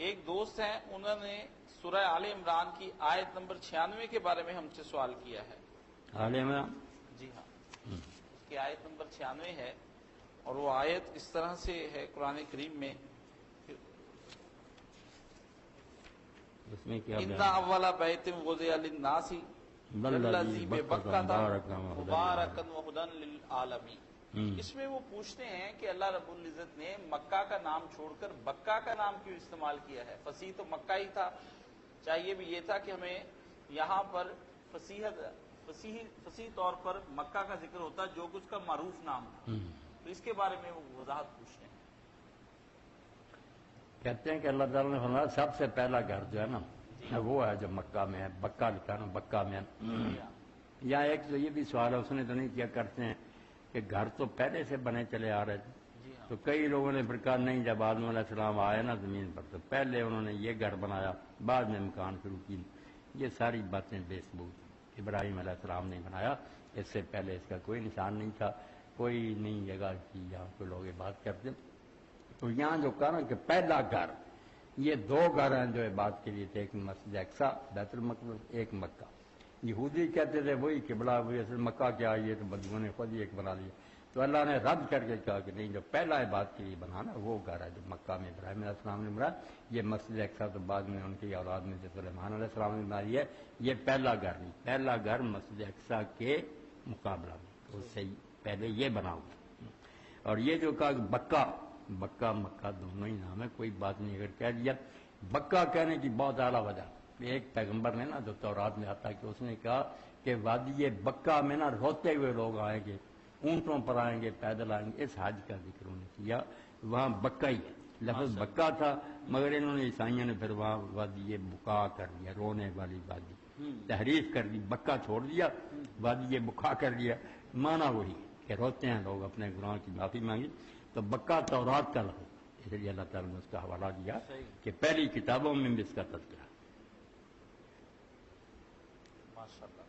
ایک دوست ہیں، انہوں نے سورہ آل عمران کی آیت نمبر 96 کے بارے میں ہم سے سوال کیا ہے۔ آل عمران؟ جی ہاں، اس کی آیت نمبر 96 ہے، اور وہ آیت اس طرح سے ہے قرآن کریم میں، اس میں کیا اِنَّ أَوَّلَ بَيْتٍ وُضِعَ لِلنَّاسِ لَلَّذِي بِبَكَّةَ مُبَارَكًا وَهُدًى لِلْعَالَمِينَ۔ اس میں وہ پوچھتے ہیں کہ اللہ رب العزت نے مکہ کا نام چھوڑ کر بکہ کا نام کیوں استعمال کیا ہے؟ فصیح تو مکہ ہی تھا، چاہیے بھی یہ تھا کہ ہمیں یہاں پر فصیح طور پر مکہ کا ذکر ہوتا جو کچھ کا معروف نام تھا۔ تو اس کے بارے میں وہ وضاحت پوچھتے ہیں۔ کہتے ہیں کہ اللہ تعالیٰ نے فرمایا سب سے پہلا گھر جو ہے نا وہ ہے جو مکہ میں ہے، بکہ لکھا نا، بکہ میں ہے۔ یا ایک تو یہ بھی سوال ہے، اس نے تو نہیں کیا کرتے ہیں کہ گھر تو پہلے سے بنے چلے آ رہے تھے، تو کئی لوگوں نے پھر کہا نہیں، جب آدم علیہ السلام آئے نا زمین پر تو پہلے انہوں نے یہ گھر بنایا، بعد میں مکان شروع کی۔ یہ ساری باتیں بے ثبوت ہیں۔ ابراہیم علیہ السلام نے بنایا، اس سے پہلے اس کا کوئی نشان نہیں تھا، کوئی نہیں جگہ کی یہاں پہ لوگ یہ بات کرتے۔ تو یہاں جو کہا نا کہ پہلا گھر، یہ دو گھر ہیں جو عبادت کے لیے تھے، ایک مسجد اقصی بیت المقدس، ایک مکہ۔ یہودی کہتے تھے وہی قبلہ، وہی اصل مکہ کیا، یہ تو بدوؤں نے خود ہی ایک بنا لیا۔ تو اللہ نے رد کر کے کہا کہ نہیں، جو پہلا عبادت کے لیے بنا نا وہ گھر ہے جو مکہ میں ابراہیم علیہ السلام نے بنایا۔ یہ مسجد اقصی تو بعد میں ان کی اولاد میں سے سلیمان علیہ السلام نے بنائی ہے، یہ پہلا گھر نہیں، پہلا گھر مسجد اقصی کے مقابلہ میں، اس سے پہلے یہ بنا ہوا۔ اور یہ جو کہا کہ بکہ مکہ دونوں ہی نام ہے، کوئی بات نہیں۔ اگر کہہ دیا بکہ کہنے کی بہت اعلیٰ وجہ، ایک پیغمبر نے نا جو تورات میں آتا ہے کہ اس نے کہا کہ وادی بکہ میں نا روتے ہوئے لوگ آئیں گے، اونٹوں پر آئیں گے، پیدل آئیں گے۔ اس حج کا ذکر انہوں نے کیا، وہاں بکہ ہی ہے، لفظ بکہ تھا، مگر انہوں نے عیسائیوں نے پھر وہاں وادی بکا کر دیا، رونے والی وادی، تحریف کر دی، بکہ چھوڑ دیا، وادی بکا کر دیا، مانا وہی کہ روتے ہیں لوگ، اپنے گناہوں کی معافی مانگی۔ تو بکہ تورات کا لفظ، اس لیے اللہ تعالیٰ نے اس کا حوالہ دیا کہ پہلی کتابوں میں بھی اس کا تذکرہ۔ ماشاء اللہ۔